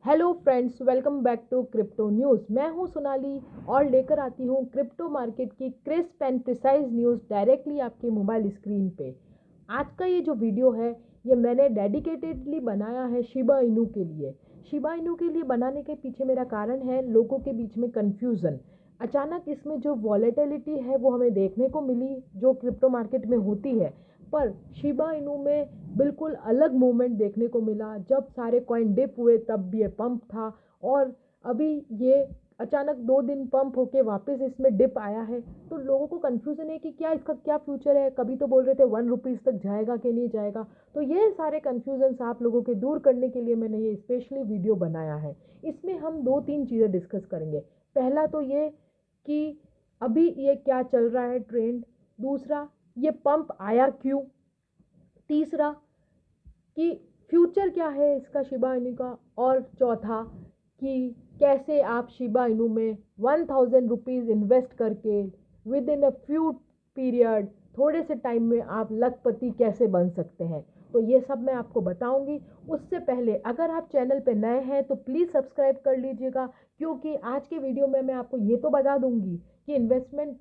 Hello friends, welcome back to crypto news. मैं हूं सोनाली और लेकर आती हूं क्रिप्टो मार्केट की crisp and precise news directly आपके मोबाइल स्क्रीन पे। आज का ये जो वीडियो है ये मैंने डेडिकेटेडली बनाया है शिबा इनू के लिए। शिबा इनू के लिए बनाने के पीछे मेरा कारण है लोगों के बीच में कन्फ्यूज़न। अचानक इसमें जो वॉलेटिलिटी है वो हमें देखने को मिली जो क्रिप्टो मार्केट में होती है, पर शिबा इनू में बिल्कुल अलग मूवमेंट देखने को मिला। जब सारे कॉइन डिप हुए तब ये पंप था, और अभी ये अचानक 2 दिन पंप होके वापस इसमें डिप आया है। तो लोगों को कन्फ्यूज़न है कि क्या इसका क्या फ्यूचर है। कभी तो बोल रहे थे 1 रुपीज़ तक जाएगा कि नहीं जाएगा। तो ये सारे कन्फ्यूजन्स आप लोगों के दूर करने के लिए मैंने ये स्पेशली वीडियो बनाया है। इसमें हम 2-3 चीज़ें डिस्कस करेंगे। पहला तो ये कि अभी ये क्या चल रहा है ट्रेंड। दूसरा, ये पंप आया क्यों। तीसरा, कि फ्यूचर क्या है इसका शिबा इनू का। और चौथा, कि कैसे आप शिबा इनू में 1000 रुपीज़ इन्वेस्ट करके with in a few period, थोड़े से टाइम में आप लखपति कैसे बन सकते हैं। तो ये सब मैं आपको बताऊंगी। उससे पहले अगर आप चैनल पे नए हैं तो प्लीज़ सब्सक्राइब कर लीजिएगा, क्योंकि आज के वीडियो में मैं आपको ये तो बता दूंगी कि इन्वेस्टमेंट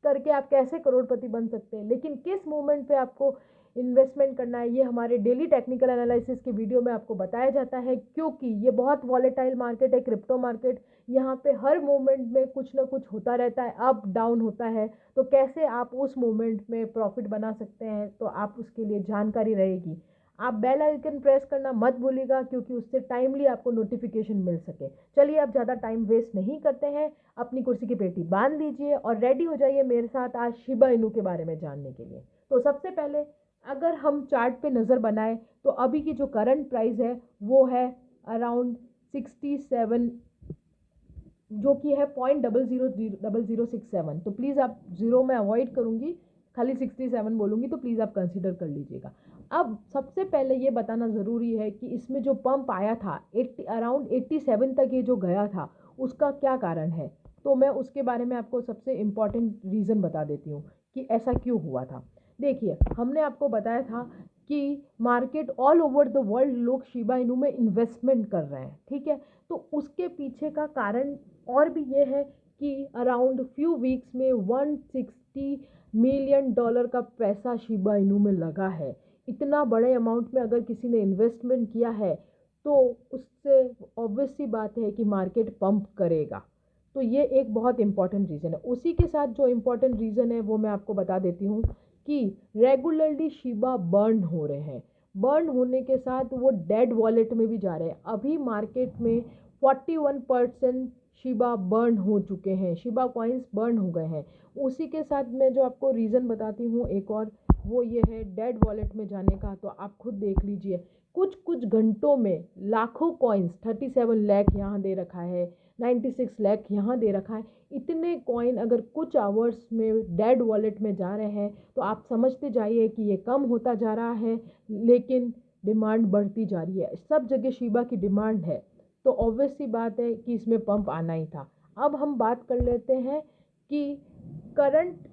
करके आप कैसे करोड़पति बन सकते हैं, लेकिन किस मोमेंट पे आपको इन्वेस्टमेंट करना है ये हमारे डेली टेक्निकल एनालिसिस के वीडियो में आपको बताया जाता है। क्योंकि ये बहुत वॉलेटाइल मार्केट है क्रिप्टो मार्केट। यहाँ पे हर मोमेंट में कुछ ना कुछ होता रहता है, अप डाउन होता है। तो कैसे आप उस मोमेंट में प्रॉफिट बना सकते हैं, तो आप उसके लिए जानकारी रहेगी। आप बेल आइकन प्रेस करना मत भूलिएगा, क्योंकि उससे टाइमली आपको नोटिफिकेशन मिल सके। चलिए अब ज़्यादा टाइम वेस्ट नहीं करते हैं, अपनी कुर्सी की पेटी बांध लीजिए और रेडी हो जाइए मेरे साथ आज शिबा इनू के बारे में जानने के लिए। तो सबसे पहले अगर हम चार्ट पे नज़र बनाए तो अभी की जो करंट प्राइस है वो है अराउंड 67, जो कि है 0.000067। तो प्लीज़ आप ज़ीरो में अवॉइड करूँगी, खाली 67 बोलूँगी, तो प्लीज़ आप कंसिडर कर लीजिएगा। अब सबसे पहले ये बताना ज़रूरी है कि इसमें जो पंप आया था अराउंड 87 तक ये जो गया था उसका क्या कारण है। तो मैं उसके बारे में आपको सबसे इम्पॉर्टेंट रीज़न बता देती हूँ कि ऐसा क्यों हुआ था। देखिए, हमने आपको बताया था कि market all over the world लोग शिबा इनू में इन्वेस्टमेंट कर रहे हैं, ठीक है। तो उसके पीछे का कारण और भी ये है कि अराउंड फ्यू वीक्स में 160 मिलियन डॉलर का पैसा शिबा इनू में लगा है। इतना बड़े अमाउंट में अगर किसी ने इन्वेस्टमेंट किया है तो उससे ऑब्वियस सी बात है कि मार्केट पंप करेगा। तो ये एक बहुत इंपॉर्टेंट रीज़न है। उसी के साथ जो इम्पॉर्टेंट रीज़न है वो मैं आपको बता देती हूँ कि रेगुलरली शिबा बर्न हो रहे हैं। बर्न होने के साथ वो डेड वॉलेट में भी जा रहे हैं। अभी मार्केट में 41% शिबा बर्न हो चुके हैं, शिबा कॉइन्स बर्न हो गए हैं। उसी के साथ मैं जो आपको रीज़न बताती हूँ एक और, वो ये है डेड वॉलेट में जाने का। तो आप खुद देख लीजिए, कुछ कुछ घंटों में लाखों कॉइन्स, 37 लाख यहाँ दे रखा है, 96 लाख यहाँ दे रखा है। इतने कॉइन अगर कुछ आवर्स में डेड वॉलेट में जा रहे हैं तो आप समझते जाइए कि ये कम होता जा रहा है, लेकिन डिमांड बढ़ती जा रही है। सब जगह शिबा की डिमांड है, तो ऑब्वियस सी बात है कि इसमें पंप आना ही था। अब हम बात कर लेते हैं कि करंट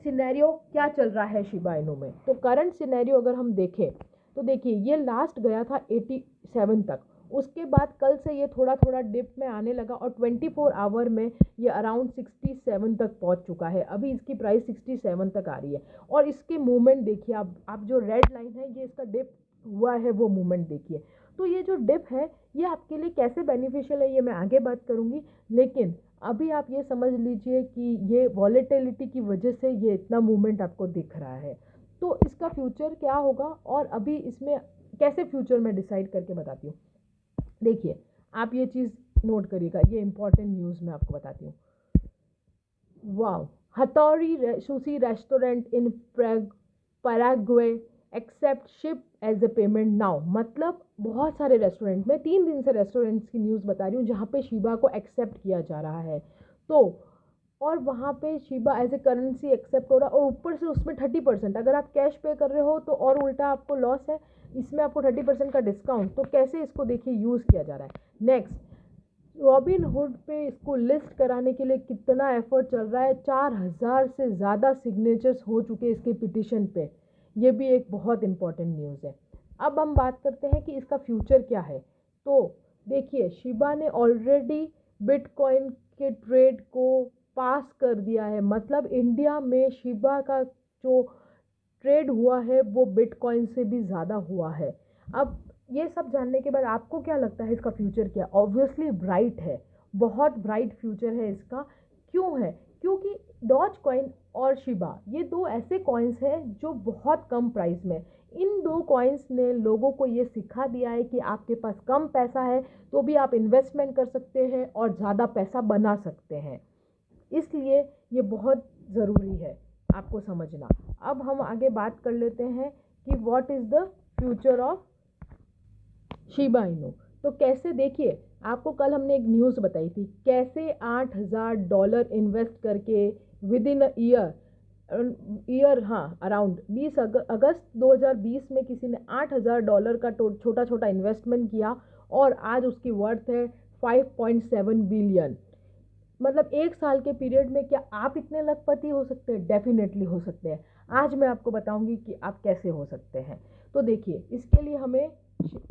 सिनेरियो क्या चल रहा है शिबा इनू में। तो करंट सिनेरियो अगर हम देखें तो देखिए, ये लास्ट गया था 87 तक। उसके बाद कल से ये थोड़ा थोड़ा डिप में आने लगा और 24 आवर में ये अराउंड 67 तक पहुंच चुका है। अभी इसकी प्राइस 67 तक आ रही है। और इसके मूवमेंट देखिए, आप जो रेड लाइन है ये इसका डिप हुआ है, वो मूवमेंट देखिए। तो ये जो डिप है ये आपके लिए कैसे बेनिफिशियल है ये मैं आगे बात करूँगी, लेकिन अभी आप ये समझ लीजिए कि ये वॉलेटिलिटी की वजह से ये इतना मूवमेंट आपको दिख रहा है। तो इसका फ्यूचर क्या होगा और अभी इसमें कैसे फ्यूचर में डिसाइड करके बताती हूँ। देखिए, आप ये चीज़ नोट करिएगा, ये इंपॉर्टेंट न्यूज़ मैं आपको बताती हूँ। वाह, हथौड़ी sushi restaurant in Paraguay accept SHIB as a payment now. मतलब बहुत सारे रेस्टोरेंट में 3 दिन से रेस्टोरेंट्स की न्यूज़ बता रही हूँ जहाँ पे शिबा को एक्सेप्ट किया जा रहा है। तो और वहाँ पे Shiba as a currency accept हो रहा है, और ऊपर से उसमें 30%, अगर आप कैश पे कर रहे हो तो और उल्टा आपको लॉस है। इसमें आपको 30% का डिस्काउंट। तो कैसे इसको देखिए यूज़ किया जा रहा है। नेक्स्ट, रॉबिन हुड पे इसको लिस्ट कराने के लिए कितना एफर्ट चल रहा है। 4000 से ज़्यादा सिग्नेचर्स हो चुके हैं इसके पिटिशन पे। ये भी एक बहुत इंपॉर्टेंट न्यूज़ है। अब हम बात करते हैं कि इसका फ्यूचर क्या है। तो देखिए शिबा ने ऑलरेडी बिटकॉइन के ट्रेड को पास कर दिया है, मतलब इंडिया में शिबा का जो ट्रेड हुआ है वो बिटकॉइन से भी ज़्यादा हुआ है। अब ये सब जानने के बाद आपको क्या लगता है इसका फ्यूचर क्या? ऑब्वियसली ब्राइट है, बहुत ब्राइट फ्यूचर है इसका। क्यों है? क्योंकि डॉज कॉइन और शिबा ये दो ऐसे कॉइन्स हैं जो बहुत कम प्राइस में। इन दो कॉइन्स ने लोगों को ये सिखा दिया है कि आपके पास कम पैसा है तो भी आप इन्वेस्टमेंट कर सकते हैं और ज़्यादा पैसा बना सकते हैं। इसलिए ये बहुत ज़रूरी है आपको समझना। अब हम आगे बात कर लेते हैं कि what is the future of Shiba Inu. तो कैसे, देखिए आपको कल हमने एक न्यूज़ बताई थी कैसे $8,000 इन्वेस्ट करके विद इन ईयर हाँ अराउंड 20 अगस्त 2020 में किसी ने $8,000 का छोटा छोटा इन्वेस्टमेंट किया और आज उसकी वर्थ है 5.7 बिलियन। मतलब एक साल के पीरियड में क्या आप इतने लखपति हो सकते हैं? डेफिनेटली हो सकते हैं। आज मैं आपको बताऊंगी कि आप कैसे हो सकते हैं। तो देखिए इसके लिए हमें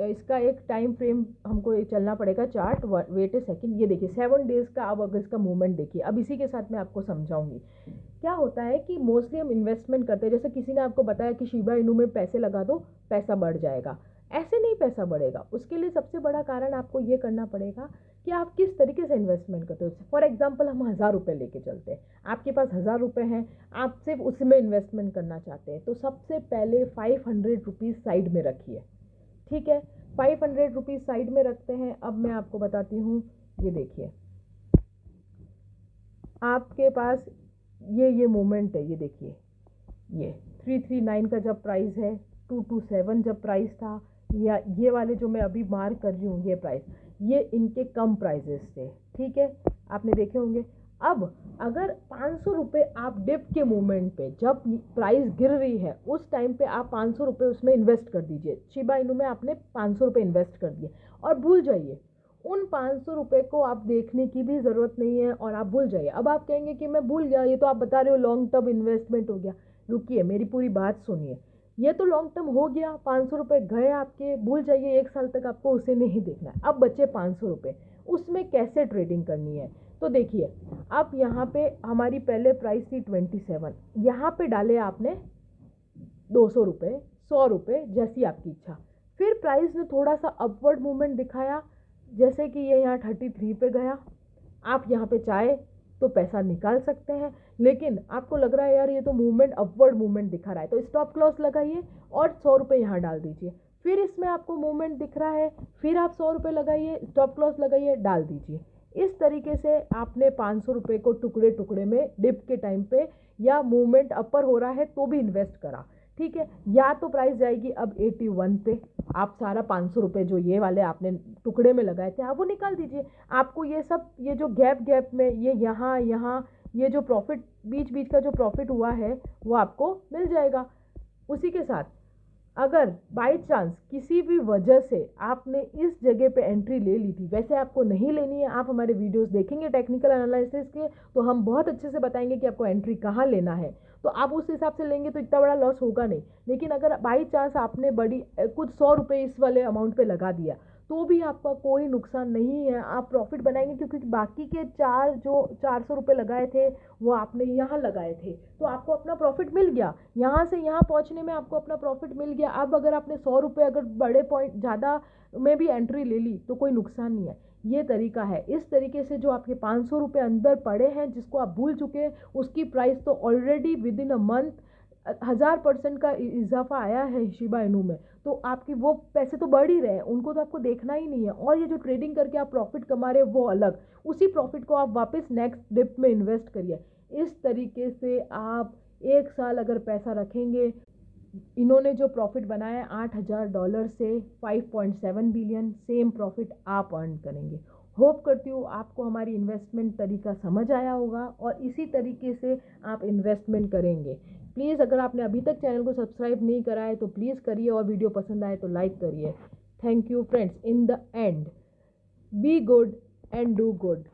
इसका एक टाइम फ्रेम हमको चलना पड़ेगा। चार्ट, वेट ए सेकंड, ये देखिए 7 डेज़ का। अब अगर इसका मूवमेंट देखिए, अब इसी के साथ मैं आपको समझाऊंगी। क्या होता है कि मोस्टली हम इन्वेस्टमेंट करते हैं, जैसे किसी ने आपको बताया कि शिबा इनू में पैसे लगा दो पैसा बढ़ जाएगा। ऐसे नहीं पैसा बढ़ेगा। उसके लिए सबसे बड़ा कारण आपको ये करना पड़ेगा कि आप किस तरीके से इन्वेस्टमेंट करते हो। फॉर एग्जाम्पल हम 1,000 रुपये लेके चलते हैं, आपके पास 1,000 रुपये हैं, आप सिर्फ उसमें इन्वेस्टमेंट करना चाहते हैं, तो सबसे पहले 500 रुपीज़ साइड में रखिए। ठीक है, 500 रुपीज़ साइड में रखते हैं। अब मैं आपको बताती हूँ, ये देखिए आपके पास ये मोमेंट है, ये देखिए ये 339 का जब प्राइस है, 227 जब प्राइस था, या ये वाले जो मैं अभी मार्क कर रही हूँ ये प्राइस, ये इनके कम प्राइजेस थे। ठीक है, आपने देखे होंगे। अब अगर 500 रुपये आप डिप के मोमेंट पे जब प्राइस गिर रही है उस टाइम पे आप 500 रुपये उसमें इन्वेस्ट कर दीजिए। शिबा इनू में आपने 500 रुपये इन्वेस्ट कर दिए और भूल जाइए। उन 500 रुपये को आप देखने की भी ज़रूरत नहीं है और आप भूल जाइए। अब आप कहेंगे कि मैं भूल गया, ये तो आप बता रहे हो लॉन्ग टर्म इन्वेस्टमेंट हो गया। रुकिए, मेरी पूरी बात सुनिए। ये तो लॉन्ग टर्म हो गया, 500 रुपये गए आपके, भूल जाइए, एक साल तक आपको उसे नहीं देखना है। अब बचे 500 रुपये, उसमें कैसे ट्रेडिंग करनी है। तो देखिए अब यहाँ पे हमारी पहले प्राइस थी 27, यहाँ पे डाले आपने 200 रुपये, 100 रुपये, जैसी आपकी इच्छा। फिर प्राइस ने थोड़ा सा अपवर्ड मूवमेंट दिखाया, जैसे कि ये यहाँ 33 पे गया। आप यहाँ पे चाहे तो पैसा निकाल सकते हैं, लेकिन आपको लग रहा है यार ये तो मूवमेंट अपवर्ड मूवमेंट दिखा रहा है, तो स्टॉप लॉस लगाइए और 100 रुपये यहाँ डाल दीजिए। फिर इसमें आपको मूवमेंट दिख रहा है, फिर आप 100 रुपये लगाइए, स्टॉप लॉस लगाइए, डाल दीजिए। इस तरीके से आपने 500 रुपये को टुकड़े टुकड़े में डिप के टाइम पे या मूवमेंट अपर हो रहा है तो भी इन्वेस्ट करा। ठीक है, या तो प्राइस जाएगी अब 81 पे, आप सारा 500 रुपये जो ये वाले आपने टुकड़े में लगाए थे आप वो निकाल दीजिए। आपको ये सब, ये जो गैप में ये यहाँ ये जो प्रॉफिट बीच बीच का जो प्रॉफिट हुआ है वो आपको मिल जाएगा। उसी के साथ अगर बाय चांस किसी भी वजह से आपने इस जगह पे एंट्री ले ली थी, वैसे आपको नहीं लेनी है, आप हमारे वीडियोस देखेंगे टेक्निकल एनालिसिस के तो हम बहुत अच्छे से बताएंगे कि आपको एंट्री कहाँ लेना है, तो आप उस हिसाब से लेंगे तो इतना बड़ा लॉस होगा नहीं। लेकिन अगर बाई चांस आपने बड़ी कुछ 100 रुपये इस वाले अमाउंट पे लगा दिया तो भी आपका कोई नुकसान नहीं है, आप प्रॉफिट बनाएंगे, क्योंकि बाकी के जो 400 रुपये लगाए थे वो आपने यहाँ लगाए थे, तो आपको अपना प्रॉफिट मिल गया। यहाँ से यहाँ पहुँचने में आपको अपना प्रॉफिट मिल गया। अब अगर आपने 100 रुपये अगर बड़े पॉइंट ज़्यादा में भी एंट्री ले ली तो कोई नुकसान नहीं है। ये तरीका है। इस तरीके से जो आपके 500 रुपये अंदर पड़े हैं जिसको आप भूल चुके हैं, उसकी प्राइस तो already with in a month 1000% का इजाफा आया है शिबा इनू में, तो आपकी वो पैसे तो बढ़ ही रहे हैं, उनको तो आपको देखना ही नहीं है। और ये जो ट्रेडिंग करके आप प्रॉफिट कमा रहे हैं वो अलग, उसी प्रॉफिट को आप वापस नेक्स्ट डिप में इन्वेस्ट करिए। इस तरीके से आप एक साल अगर पैसा रखेंगे, इन्होंने जो प्रॉफिट बनाया $8,000 से 5.7 बिलियन, सेम प्रॉफिट आप अर्न करेंगे। होप करती हूँ आपको हमारी इन्वेस्टमेंट तरीका समझ आया होगा और इसी तरीके से आप इन्वेस्टमेंट करेंगे। प्लीज़ अगर आपने अभी तक चैनल को सब्सक्राइब नहीं करा है तो प्लीज़ करिए और वीडियो पसंद आए तो लाइक करिए। Thank you friends. In the end be good and do good.